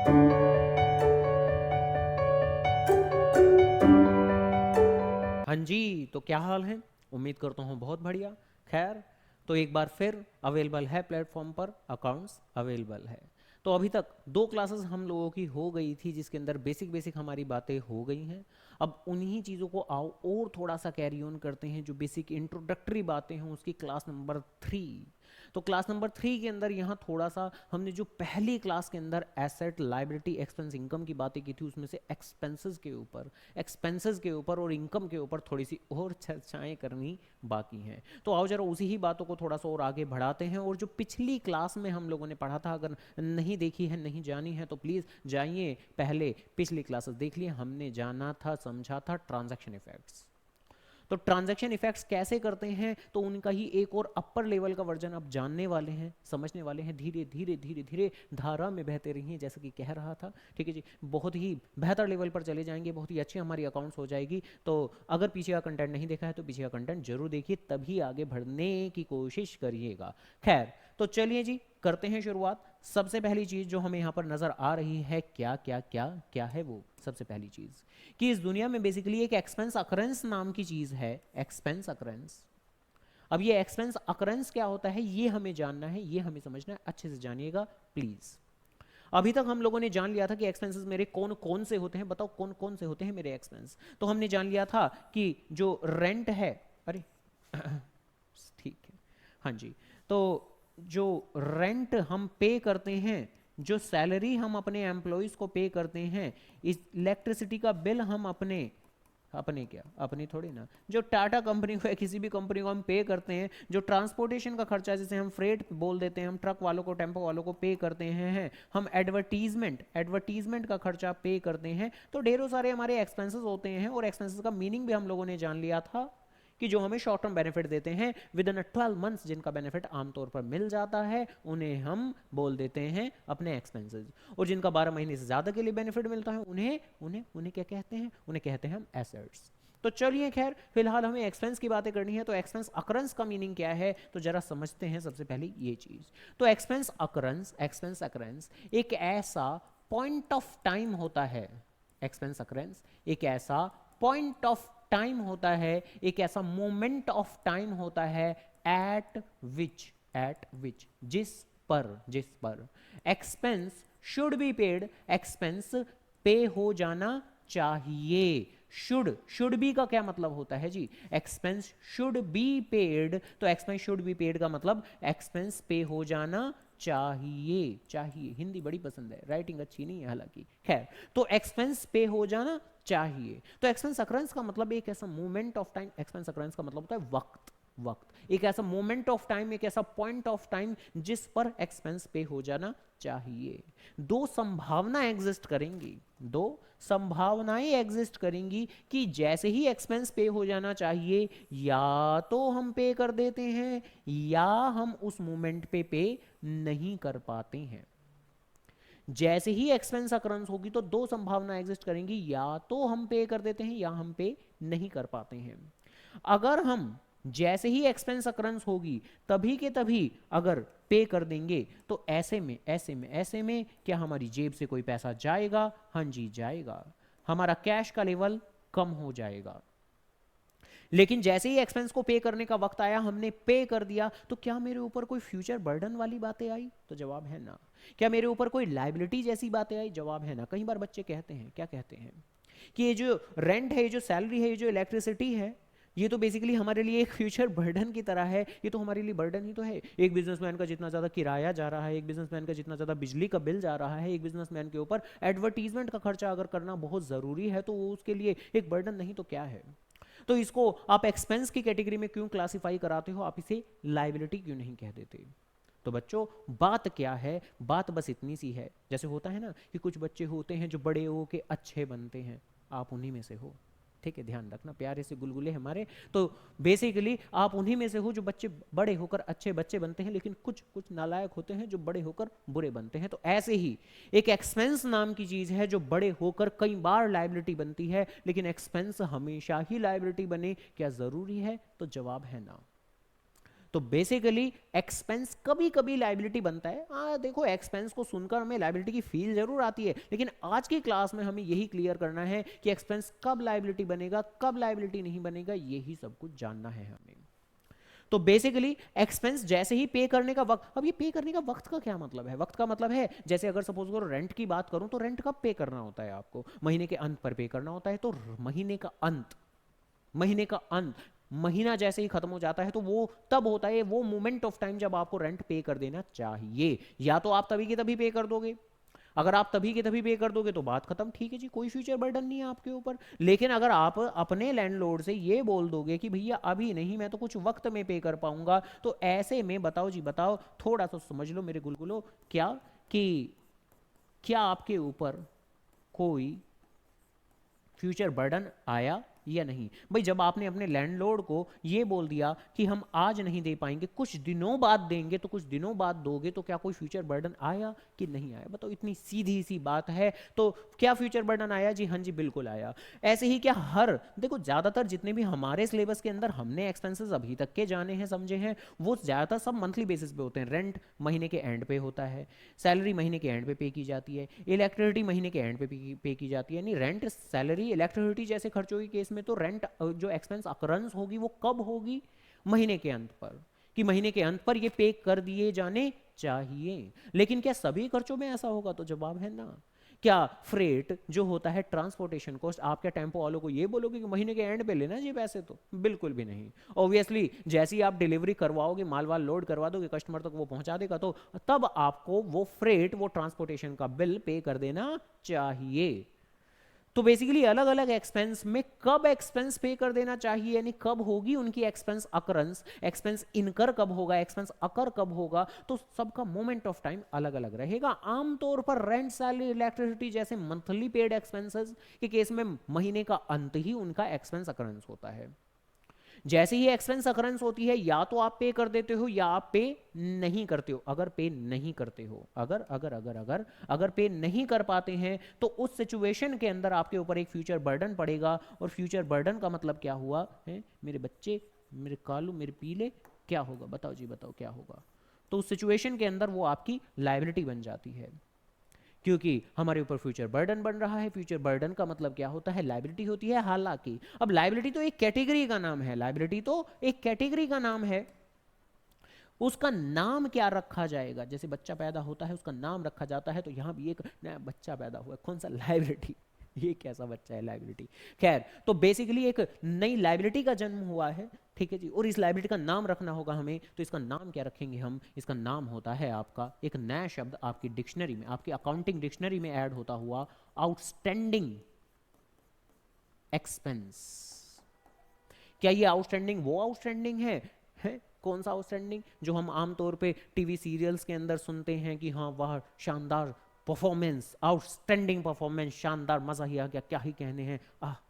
हाँ जी, तो क्या हाल है? उम्मीद करता हूँ बहुत बढ़िया। खैर, तो एक बार फिर अवेलेबल है प्लेटफॉर्म पर, अकाउंट्स अवेलेबल है। तो अभी तक 2 क्लासेस हम लोगों की हो गई थी जिसके अंदर बेसिक बेसिक हमारी बातें हो गई हैं। अब उन्हीं चीज़ों को आओ और थोड़ा सा कैरी ऑन करते हैं, जो बेसिक इंट्रोडक्टरी बातें हैं उसकी क्लास नंबर 3। तो क्लास नंबर 3 के अंदर यहाँ थोड़ा सा हमने जो पहली क्लास के अंदर एसेट लाइबिलिटी एक्सपेंस इनकम की बातें की थी, उसमें से एक्सपेंसेस के ऊपर और इनकम के ऊपर थोड़ी सी और चर्चाएं करनी बाकी हैं। तो आओ जरा उसी ही बातों को थोड़ा सा और आगे बढ़ाते हैं। और जो पिछली क्लास में हम लोगों ने पढ़ा था, अगर नहीं देखी है, नहीं जानी है, तो प्लीज़ जाइए, पहले पिछली क्लासेस देख लिए। हमने जाना था, समझा था ट्रांजैक्शन इफेक्ट्स। तो ट्रांजैक्शन इफेक्ट्स कैसे करते हैं, तो उनका ही एक और अपर लेवल का वर्जन आप जानने वाले हैं, समझने वाले हैं। धीरे धीरे धीरे धीरे धारा में बहते रहिए, जैसे कि कह रहा था। ठीक है जी, बहुत ही बेहतर लेवल पर चले जाएंगे, बहुत ही अच्छी हमारी अकाउंट्स हो जाएगी। तो अगर पीछे का कंटेंट नहीं देखा है तो पीछे का कंटेंट जरूर देखिए, तभी आगे बढ़ने की कोशिश करिएगा। खैर, तो चलिए जी, करते हैं शुरुआत। सबसे पहली चीज जो हमें यहां पर नजर आ रही है, क्या क्या क्या क्या है वो? सबसे पहली चीज कि इस दुनिया में बेसिकली एक एक्सपेंस अकरेंस नाम की चीज है। Expense occurrence. अब ये एक्सपेंस अकरेंस क्या होता है, ये हमें जानना है, ये हमें समझना है। अच्छे से जानिएगा प्लीज। अभी तक हम लोगों ने जान लिया था कि एक्सपेंसेस मेरे कौन कौन से होते हैं। बताओ कौन कौन से होते हैं मेरे एक्सपेंस? तो हमने जान लिया था कि जो रेंट है, अरे ठीक है, हाँ जी, तो जो रेंट हम पे करते हैं, जो सैलरी हम अपने एम्प्लॉयज को पे करते हैं, इस इलेक्ट्रिसिटी का बिल हम अपने अपने क्या, अपनी थोड़ी ना, जो टाटा कंपनी को या किसी भी कंपनी को हम पे करते हैं, जो ट्रांसपोर्टेशन का खर्चा जिसे हम फ्रेट बोल देते हैं, हम ट्रक वालों को, टेम्पो वालों को पे करते हैं, हम एडवर्टीजमेंट का खर्चा पे करते हैं। तो ढेरों सारे हमारे एक्सपेंसेस होते हैं। और एक्सपेंसेस का मीनिंग भी हम लोगों ने जान लिया था कि जो हमें शॉर्ट टर्म बेनिफिट देते हैं विद इन 12 मंथ्स, जिनका बेनिफिट आमतौर पर मिल जाता है, उन्हें हम बोल देते हैं अपने एक्सपेंसेस। और जिनका 12 महीने से ज्यादा के लिए बेनिफिट मिलता है, उन्हें उन्हें उन्हें क्या कहते हैं? उन्हें कहते हैं हम एसेट्स। तो चलिए, खैर फिलहाल हमें एक्सपेंस की बातें करनी है। तो एक्सपेंस अकरेंस का मीनिंग क्या है, तो जरा समझते हैं सबसे पहले ये चीज। तो एक्सपेंस अकरेंस एक ऐसा पॉइंट ऑफ टाइम होता है। एक्सपेंस अकरेंस एक ऐसा पॉइंट ऑफ टाइम होता है, एक ऐसा मोमेंट ऑफ टाइम होता है, एट विच जिस पर expense should be paid, expense पे हो जाना चाहिए। शुड बी का क्या मतलब होता है जी? Expense should be paid. तो एक्सपेंस शुड बी पेड का मतलब एक्सपेंस पे हो जाना चाहिए। हिंदी बड़ी पसंद है, राइटिंग अच्छी नहीं है हालांकि। खैर, तो एक्सपेंस पे हो जाना चाहिए। तो एक्सपेंस अकरेंस का मतलब एक ऐसा moment of time, expense occurrence का मतलब होता है वक्त, एक ऐसा मोमेंट ऑफ टाइम, एक ऐसा पॉइंट ऑफ टाइम जिस पर एक्सपेंस पे हो जाना चाहिए। दो संभावना एग्जिस्ट करेंगी, दो संभावनाएं एग्जिस्ट करेंगी कि जैसे ही एक्सपेंस पे हो जाना चाहिए, या तो हम पे कर देते हैं या हम उस मोमेंट पे नहीं कर पाते हैं। जैसे ही एक्सपेंस अकरेंस होगी तो दो संभावना एग्जिस्ट करेंगी, या तो हम पे कर देते हैं या हम पे नहीं कर पाते हैं। अगर हम जैसे ही एक्सपेंस अकरेंस होगी तभी के तभी अगर पे कर देंगे, तो ऐसे में क्या हमारी जेब से कोई पैसा जाएगा? हाँ जी, जाएगा। हमारा कैश का लेवल कम हो जाएगा। लेकिन जैसे ही एक्सपेंस को पे करने का वक्त आया, हमने पे कर दिया, तो क्या मेरे ऊपर कोई फ्यूचर बर्डन वाली बातें आई? तो जवाब है ना। क्या मेरे ऊपर कोई लाइबिलिटी जैसी बातें आई? जवाब है ना। कई बार बच्चे कहते हैं, क्या कहते हैं, कि ये जो रेंट है, ये जो सैलरी है, ये जो इलेक्ट्रिसिटी है, ये तो बेसिकली हमारे लिए एक फ्यूचर बर्डन की तरह है। ये तो हमारे लिए बर्डन ही तो है। एक बिजनेसमैन का जितना ज़्यादा किराया जा रहा है, एक बिजनेसमैन का जितना ज़्यादा बिजली का बिल जा रहा है, एक बिजनेसमैन के ऊपर एडवर्टीजमेंट का खर्चा अगर करना बहुत ज़रूरी है, तो वो उसके लिए एक बर्डन नहीं तो क्या है? तो इसको आप एक्सपेंस की कैटेगरी में क्यों क्लासिफाई कराते हो? आप इसे लाइबिलिटी क्यों नहीं कह देते? तो बच्चों, बात क्या है? बात बस इतनी सी है। जैसे होता है ना कि कुछ बच्चे होते हैं जो बड़े हो के अच्छे बनते हैं, आप उन्हीं में से हो। ठीक है, ध्यान रखना, प्यारे से गुलगुले हमारे। तो बेसिकली आप उन्हीं में से हो जो बच्चे बड़े होकर अच्छे बच्चे बनते हैं, लेकिन कुछ कुछ नालायक होते हैं जो बड़े होकर बुरे बनते हैं। तो ऐसे ही एक एक्सपेंस नाम की चीज है जो बड़े होकर कई बार लायबिलिटी बनती है, लेकिन एक्सपेंस हमेशा ही लायबिलिटी बने क्या जरूरी है? तो जवाब है ना। तो बेसिकली एक्सपेंस कभी कभी लाइबिलिटी बनता है। देखो एक्सपेंस को सुनकर हमें लाइबिलिटी की फील जरूर आती है, लेकिन आज की क्लास में हमें यही क्लियर करना है कि एक्सपेंस कब लाइबिलिटी बनेगा, कब लाइबिलिटी नहीं बनेगा, यही सब कुछ जानना है हमें। तो बेसिकली एक्सपेंस जैसे ही पे करने का वक्त, अब ये पे करने का वक्त का क्या मतलब है? वक्त का मतलब है जैसे अगर सपोज करो रेंट की बात करूं, तो रेंट कब पे करना होता है आपको? महीने के अंत पर पे करना होता है। तो महीने का अंत, महीने का अंत, महीना जैसे ही खत्म हो जाता है तो वो तब होता है, वो मोमेंट ऑफ टाइम जब आपको रेंट पे कर देना चाहिए। या तो आप तभी के तभी पे कर दोगे, अगर आप तभी के तभी पे कर दोगे तो बात खत्म, ठीक है जी, कोई फ्यूचर बर्डन नहीं है आपके ऊपर। लेकिन अगर आप अपने लैंडलॉर्ड से ये बोल दोगे कि भैया अभी नहीं, मैं तो कुछ वक्त में पे कर पाऊंगा, तो ऐसे में बताओ जी बताओ, थोड़ा सा समझ लो मेरे गुलगुलो, क्या कि क्या आपके ऊपर कोई फ्यूचर बर्डन आया या नहीं? भाई जब आपने अपने लैंडलॉर्ड को ये बोल दिया कि हम आज नहीं दे पाएंगे, कुछ दिनों बाद देंगे, तो कुछ दिनों बाद दोगे, तो क्या कोई फ्यूचर बर्डन आया कि नहीं आया? बताओ, इतनी सीधी सी बात है। तो क्या फ्यूचर बर्डन आया जी? हाँ जी बिल्कुल आया। ऐसे ही क्या हर, देखो ज्यादातर जितने भी हमारे सिलेबस के अंदर हमने एक्सपेंसेस अभी तक के जाने हैं समझे हैं, वो ज्यादातर सब मंथली बेसिस पे होते हैं। रेंट महीने के एंड पे होता है, सैलरी महीने के एंड पे की जाती है, इलेक्ट्रिसिटी महीने के एंड पे की जाती है। यानी रेंट, सैलरी, इलेक्ट्रिसिटी जैसे खर्चों के केस में तो रेंट जो एक्सपेंस अकरेंस होगी वो कब होगी? महीने के अंत पर, कि महीने के अंत पर ये पे कर दिए जाने चाहिए। लेकिन क्या सभी खर्चों में ऐसा होगा? तो जवाब है ना। क्या फ्रेट जो होता है, ट्रांसपोर्टेशन कॉस्ट, आप क्या टेम्पो वालों को ये बोलोगे कि महीने के एंड पे लेना जी पैसे? तो बिल्कुल भी नहीं। ऑब्वियसली जैसे ही आप डिलीवरी करवाओगे, माल वाल लोड करवा दोगे, कस्टमर तक वो पहुंचा देगा, तो तब आपको वो फ्रेट, वो ट्रांसपोर्टेशन का बिल पे कर देना चाहिए। तो बेसिकली अलग अलग एक्सपेंस में कब एक्सपेंस पे कर देना चाहिए, यानी कब होगी उनकी एक्सपेंस अकरेंस, एक्सपेंस इनकर कब होगा, एक्सपेंस अकर कब होगा, तो सबका मोमेंट ऑफ टाइम अलग अलग रहेगा। आमतौर पर रेंट, सैलरी, इलेक्ट्रिसिटी जैसे मंथली पेड एक्सपेंसेस के केस में महीने का अंत ही उनका एक्सपेंस अकरेंस होता है। जैसे ही एक्सपेंस अकरेंस होती है, या तो आप पे कर देते हो या आप पे नहीं करते हो। अगर पे नहीं करते हो, अगर अगर अगर अगर अगर पे नहीं कर पाते हैं, तो उस सिचुएशन के अंदर आपके ऊपर एक फ्यूचर बर्डन पड़ेगा। और फ्यूचर बर्डन का मतलब क्या हुआ है मेरे बच्चे, मेरे कालू, मेरे पीले? क्या होगा बताओ जी बताओ, क्या होगा? तो उस सिचुएशन के अंदर वो आपकी लायबिलिटी बन जाती है, क्योंकि हमारे ऊपर फ्यूचर बर्डन बन रहा है। फ्यूचर बर्डन का मतलब क्या होता है? लायबिलिटी होती है। हालांकि अब लायबिलिटी तो एक कैटेगरी का नाम है, लायबिलिटी तो एक कैटेगरी का नाम है, उसका नाम क्या रखा जाएगा? जैसे बच्चा पैदा होता है उसका नाम रखा जाता है, तो यहां भी एक नया बच्चा पैदा हुआ, कौन सा? लायबिलिटी। ये कैसा बच्चा है लायबिलिटी? खैर, तो बेसिकली एक नई लायबिलिटी का जन्म हुआ है, ठीक है जी। और इस लायबिलिटी का नाम रखना होगा हमें, तो इसका नाम क्या रखेंगे हम? इसका नाम होता है आपका, एक नया शब्द आपकी डिक्शनरी में, आपकी अकाउंटिंग डिक्शनरी में ऐड होता हुआ, आउटस्टैंडिंग एक्सपेंस। क्या ये आउटस्टैंडिंग वो आउटस्टैंडिंग है? कौन सा आउटस्टैंडिंग? जो हम आमतौर पे टीवी सीरियल्स के अंदर सुनते हैं कि हाँ वाह शानदार परफॉर्मेंस, आउटस्टैंडिंग परफॉर्मेंस, शानदार, मजा ही आ गया, क्या ही कहने हैं,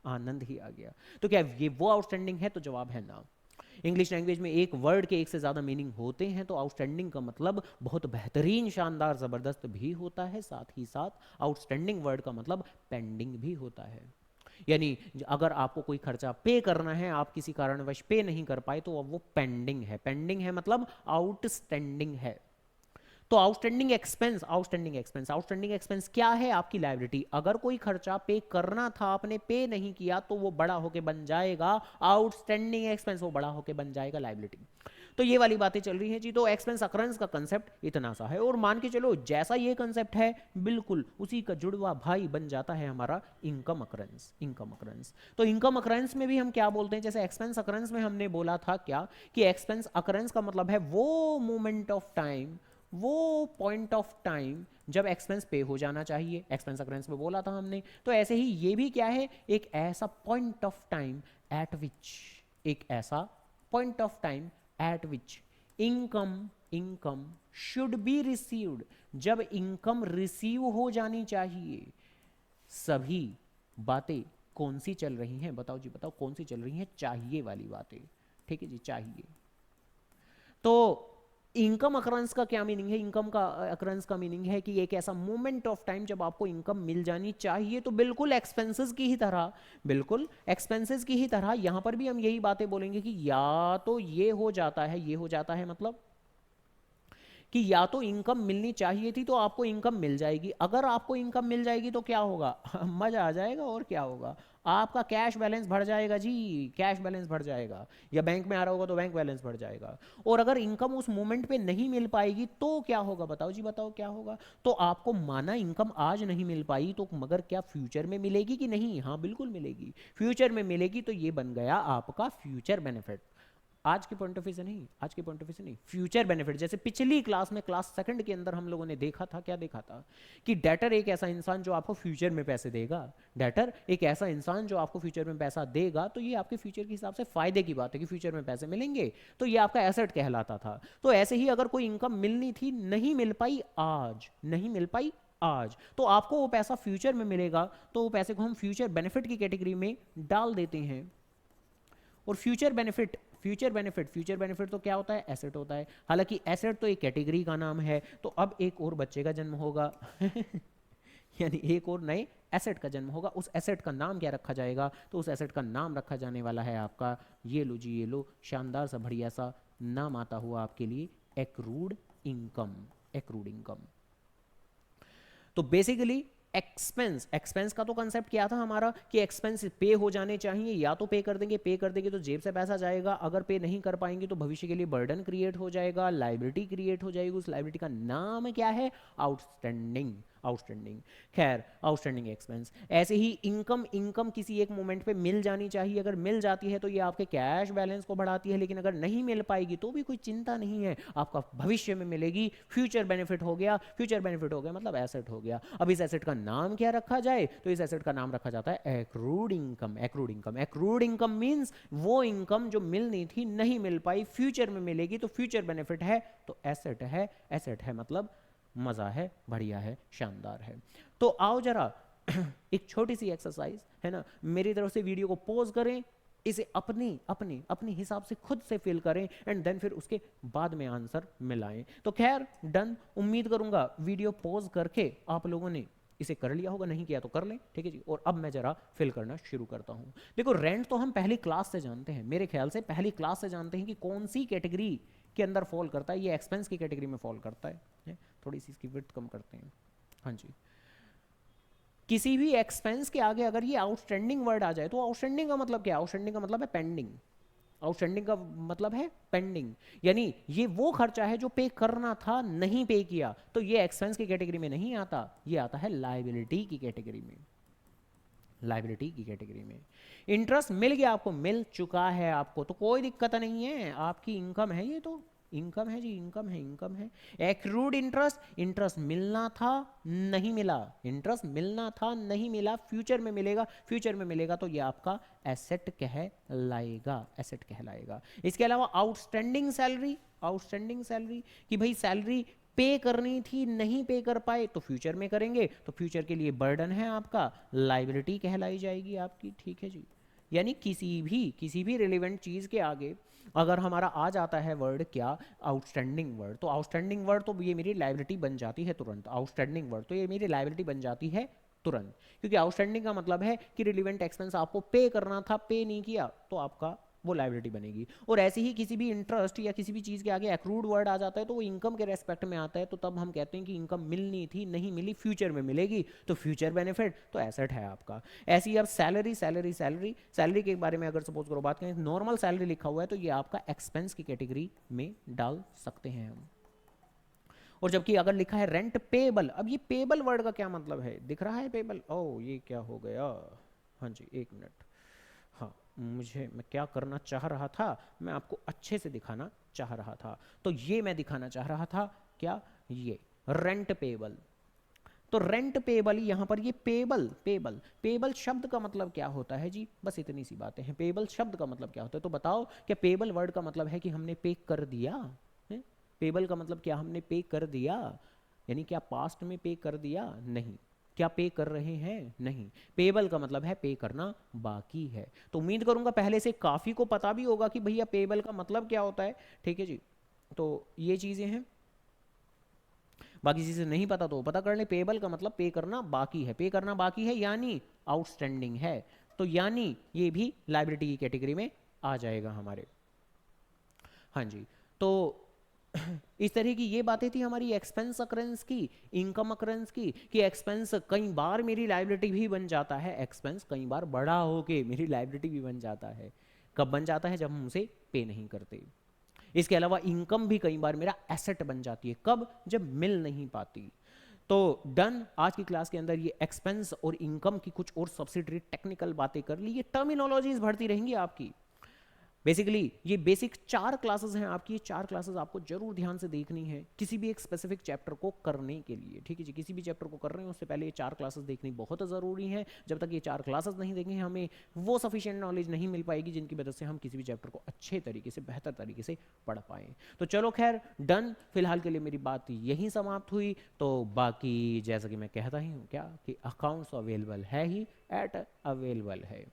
आनंद ही आ गया। तो क्या ये वो आउटस्टैंडिंग है? तो जवाब है ना। इंग्लिश लैंग्वेज में एक वर्ड के एक से ज्यादा मीनिंग होते हैं, तो आउटस्टैंडिंग का मतलब बहुत बेहतरीन, शानदार, जबरदस्त भी होता है। साथ ही साथ आउटस्टैंडिंग वर्ड का मतलब पेंडिंग भी होता है। यानी अगर आपको कोई खर्चा पे करना है, आप किसी कारणवश पे नहीं कर पाए, तो अब वो पेंडिंग है। पेंडिंग है मतलब आउटस्टैंडिंग है। तो outstanding expense, outstanding expense, outstanding expense क्या है? आपकी लायबिलिटी। अगर कोई खर्चा पे करना था, आपने पे नहीं किया, तो वो बड़ा होके बन जाएगा आउटस्टैंडिंग एक्सपेंस, वो बड़ा होके बन जाएगा लायबिलिटी। तो ये वाली बातें चल रही हैं जी। तो एक्सपेंस अकरेंस का कंसेप्ट इतना सा है, और मान के चलो जैसा ये कंसेप्ट है, बिल्कुल उसी का जुड़वा भाई बन जाता है हमारा इनकम अकरेंस। इनकम अकरेंस, तो इनकम अकरेंस में भी हम क्या बोलते हैं? जैसे एक्सपेंस अकरेंस में हमने बोला था क्या, कि एक्सपेंस अकरेंस का मतलब है वो मोमेंट ऑफ टाइम, वो पॉइंट ऑफ टाइम जब एक्सपेंस पे हो जाना चाहिए। एक्सपेंस अकरेंस में बोला था हमने। तो ऐसे ही ये भी क्या है? एक ऐसा पॉइंट ऑफ टाइम एट विच, एक ऐसा point of time eight which income should be received, जब इनकम रिसीव हो जानी चाहिए। सभी बातें कौन सी चल रही हैं? बताओ जी बताओ, कौन सी चल रही हैं? चाहिए वाली बातें, ठीक है जी, चाहिए। तो इनकम अकरेंस का क्या मीनिंग है? इनकम का अकरेंस का मीनिंग है कि एक ऐसा मोमेंट ऑफ टाइम जब आपको इनकम मिल जानी चाहिए, तो बिल्कुल एक्सपेंसेस की ही तरह, बिल्कुल एक्सपेंसेस की ही तरह यहां पर भी हम यही बातें बोलेंगे कि या तो ये हो जाता है, ये हो जाता है, मतलब कि या तो इनकम मिलनी चाहिए थी तो आपको इनकम मिल जाएगी। अगर आपको इनकम मिल जाएगी तो क्या होगा? मजा आ जाएगा। और क्या होगा? आपका कैश बैलेंस बढ़ जाएगा जी, कैश बैलेंस बढ़ जाएगा, या बैंक में आ रहा होगा तो बैंक बैलेंस बढ़ जाएगा। और अगर इनकम उस मोमेंट पे नहीं मिल पाएगी तो क्या होगा? बताओ जी, बताओ क्या होगा? तो आपको माना इनकम आज नहीं मिल पाई, तो मगर क्या फ्यूचर में मिलेगी कि नहीं? हाँ बिल्कुल मिलेगी, फ्यूचर में मिलेगी। तो ये बन गया आपका फ्यूचर बेनिफिट। आज के पॉइंट ऑफ व्यू से नहीं, आज के पॉइंट ऑफ व्यू से नहीं, फ्यूचर बेनिफिट। जैसे पिछली क्लास में, क्लास सेकंड के अंदर हम लोगों ने देखा था, क्या देखा था? कि डेटर एक ऐसा इंसान जो आपको फ्यूचर में पैसे देगा। डेटर एक ऐसा इंसान जो आपको फ्यूचर में पैसा देगा, तो ये आपके फ्यूचर के हिसाब से फायदे की बात है कि फ्यूचर में पैसे मिलेंगे, तो ये आपका एसेट कहलाता था। तो ऐसे ही अगर कोई इनकम मिलनी थी, नहीं मिल पाई आज, नहीं मिल पाई आज, तो आपको वो पैसा फ्यूचर में मिलेगा, तो वो पैसे को हम फ्यूचर बेनिफिट की कैटेगरी में डाल देते हैं। और फ्यूचर बेनिफिट, फ्यूचर बेनिफिट तो क्या होता है? एसेट होता है। हालांकि एसेट तो एक कैटेगरी का नाम है। तो अब एक और बच्चे का जन्म होगा यानी एक और नए एसेट का जन्म होगा। उस एसेट का नाम क्या रखा जाएगा? तो उस एसेट का नाम रखा जाने वाला है आपका, ये लो जी, ये लो, शानदार सा बढ़िया सा नाम आता हुआ आपके लिए, एक्रूड इनकम। Accrued income. तो बेसिकली एक्सपेंस, एक्सपेंस का तो कंसेप्ट क्या था हमारा कि एक्सपेंस पे हो जाने चाहिए, या तो पे कर देंगे, पे कर देंगे तो जेब से पैसा जाएगा, अगर पे नहीं कर पाएंगे तो भविष्य के लिए बर्डन क्रिएट हो जाएगा, लाइबिलिटी क्रिएट हो जाएगी। उस लाइबिलिटी का नाम क्या है? आउटस्टैंडिंग। आउटस्टैंडिंग। खैर, आउटस्टैंडिंग एक्सपेंस। ऐसे ही इनकम, इनकम किसी एक मोमेंट पे मिल जानी चाहिए, अगर मिल जाती है तो ये आपके कैश बैलेंस को बढ़ाती है, लेकिन अगर नहीं मिल पाएगी तो भी कोई चिंता नहीं है, आपका भविष्य में मिलेगी। फ्यूचर बेनिफिट हो गया, फ्यूचर बेनिफिट हो गया मतलब एसेट हो गया। अब इस एसेट का नाम क्या रखा जाए? तो इस एसेट का नाम रखा जाता है accrued income. Accrued income, accrued income means वो इनकम जो मिलनी थी नहीं मिल पाई, फ्यूचर में मिलेगी, तो फ्यूचर बेनिफिट है, तो एसेट है। एसेट है मतलब मजा है, बढ़िया है, शानदार है। तो आओ जरा एक छोटी सी एक्सरसाइज है ना, मेरी तरफ से वीडियो को पॉज करें, इसे अपनी अपनी अपने हिसाब से खुद से फिल करें, एंड देन फिर उसके बाद में आंसर मिलाएं। तो खैर डन, उम्मीद करूंगा वीडियो पॉज करके आप लोगों ने इसे कर लिया होगा, नहीं किया तो कर लें, ठीक है जी। और अब मैं जरा फिल करना शुरू करता हूं। देखो रेंट तो हम पहली क्लास से जानते हैं, मेरे ख्याल से पहली क्लास से जानते हैं कि कौन सी कैटेगरी के अंदर फॉल करता है। ये एक्सपेंस की कैटेगरी में फॉल करता है। थोड़ी सी इसकी विड्थ कम करते हैं, हाँ जी। किसी भी एक्सपेंस के आगे अगर ये आउटस्टैंडिंग वर्ड आ जाए, तो आउटस्टैंडिंग का मतलब क्या है? आउटस्टैंडिंग का मतलब है पेंडिंग। आउटस्टैंडिंग का मतलब है पेंडिंग, यानी ये वो खर्चा है जो पे करना था, नहीं पे किया, तो ये एक्सपेंस की कैटेगरी में नहीं आता, ये आता है लायबिलिटी की कैटेगरी में। लायबिलिटी की कैटेगरी में। इंटरेस्ट मिल गया आपको, मिल चुका है आपको, तो कोई दिक्कत नहीं है, आपकी इनकम है, ये तो इनकम है जी, इनकम है, इनकम है। एक्रूड इंटरेस्ट, इंटरेस्ट मिलना था नहीं मिला, इंटरेस्ट मिलना था नहीं मिला, फ्यूचर में मिलेगा, फ्यूचर में मिलेगा, तो ये आपका एसेट कहलाएगा, एसेट कहलाएगा। इसके अलावा आउटस्टैंडिंग सैलरी, आउटस्टैंडिंग सैलरी कि भाई सैलरी पे करनी थी, नहीं पे कर पाए, तो फ्यूचर में करेंगे, तो फ्यूचर के लिए बर्डन है आपका, लायबिलिटी कहलाई जाएगी आपकी, ठीक है जी। यानी किसी भी रिलेवेंट चीज के आगे अगर हमारा आ जाता है वर्ड क्या? आउटस्टैंडिंग वर्ड, तो आउटस्टैंडिंग वर्ड तो ये मेरी लायबिलिटी बन जाती है तुरंत। आउटस्टैंडिंग वर्ड तो ये मेरी लायबिलिटी बन जाती है तुरंत, क्योंकि आउटस्टैंडिंग का मतलब है कि रिलेवेंट एक्सपेंस आपको पे करना था, पे नहीं किया, तो आपका वो लायबिलिटी बनेगी। और ऐसे ही किसी भी इंटरेस्ट या किसी भी चीज़ के आगे एक्रूड वर्ड आ जाता है, तो वो इनकम के रेस्पेक्ट में आता है, तो तब हम कहते हैं कि इनकम मिलनी थी, नहीं मिली, फ्यूचर में मिलेगी, तो फ्यूचर बेनिफिट, तो एसेट है आपका। ऐसे ही अब सैलरी, सैलरी, सैलरी, सैलरी के बारे में अगर सपोज करो बात करें, नॉर्मल सैलरी लिखा हुआ है, तो ये आपका एक्सपेंस की कैटेगरी में डाल सकते हैं हम। और जबकि अगर लिखा है रेंट पेबल, अब ये पेबल वर्ड का क्या मतलब है? दिख रहा है पेबल? ओ ये क्या हो गया? हाँ जी, एक मिनट। हाँ, मैं क्या करना चाह रहा था, मैं आपको अच्छे से दिखाना चाह रहा था। तो ये मैं दिखाना चाह रहा था क्या? ये रेंट पेबल। तो रेंट पेबल, यहां पर ये पेबल, पेबल, पेबल शब्द का मतलब क्या होता है जी? बस इतनी सी बातें हैं। पेबल शब्द का मतलब क्या होता है, तो बताओ। क्या पेबल वर्ड का मतलब है कि हमने पे कर दिया है? पेबल का मतलब क्या? हमने पे कर दिया, यानी क्या पास्ट में पे कर दिया? नहीं। क्या पे कर रहे हैं? नहीं। पेबल का मतलब है पे करना बाकी है। तो उम्मीद करूंगा पहले से काफी को पता भी होगा कि भैया पेबल का मतलब क्या होता है, ठीक है जी। तो ये चीज़ें हैं, बाकी चीज़ें नहीं पता तो पता कर ले। पेबल का मतलब पे करना बाकी है, पे करना बाकी है यानी आउटस्टैंडिंग है, तो यानी ये भी लाइबिलिटी की कैटेगरी में आ जाएगा हमारे। हाँ जी, तो इस तरह की ये बातें थी हमारी एक्सपेंस अकरेंस की, इनकम अकरेंस की, कि एक्सपेंस कई बार मेरी लाइबिलिटी भी बन जाता है, एक्सपेंस कई बार बड़ा होके मेरी लाइबिलिटी भी बन जाता है। कब बन जाता है? जब हम उसे पे नहीं करते। इसके अलावा इनकम भी कई बार मेरा एसेट बन जाती है, कब? जब मिल नहीं पाती। तो डन, आज की क्लास के अंदर ये एक्सपेंस और इनकम की कुछ और सब्सिडरी टेक्निकल बातें कर ली, ये टर्मिनोलॉजीज बढ़ती रहेंगी आपकी। बेसिकली ये बेसिक 4 क्लासेस हैं आपकी, ये 4 क्लासेस आपको जरूर ध्यान से देखनी है किसी भी एक स्पेसिफिक चैप्टर को करने के लिए, ठीक है जी। किसी भी चैप्टर को कर रहे हैं उससे पहले ये 4 क्लासेस देखनी बहुत ज़रूरी है। जब तक ये 4 क्लासेस नहीं देंगे हमें वो सफिशिएंट नॉलेज नहीं मिल पाएगी जिनकी वजह से हम किसी भी चैप्टर को अच्छे तरीके से, बेहतर तरीके से पढ़ पाएँ। तो चलो खैर डन, फिलहाल के लिए मेरी बात यहीं समाप्त हुई। तो बाकी जैसा कि मैं कहता ही हूँ क्या, कि अकाउंट्स अवेलेबल है ही, एट अवेलेबल है।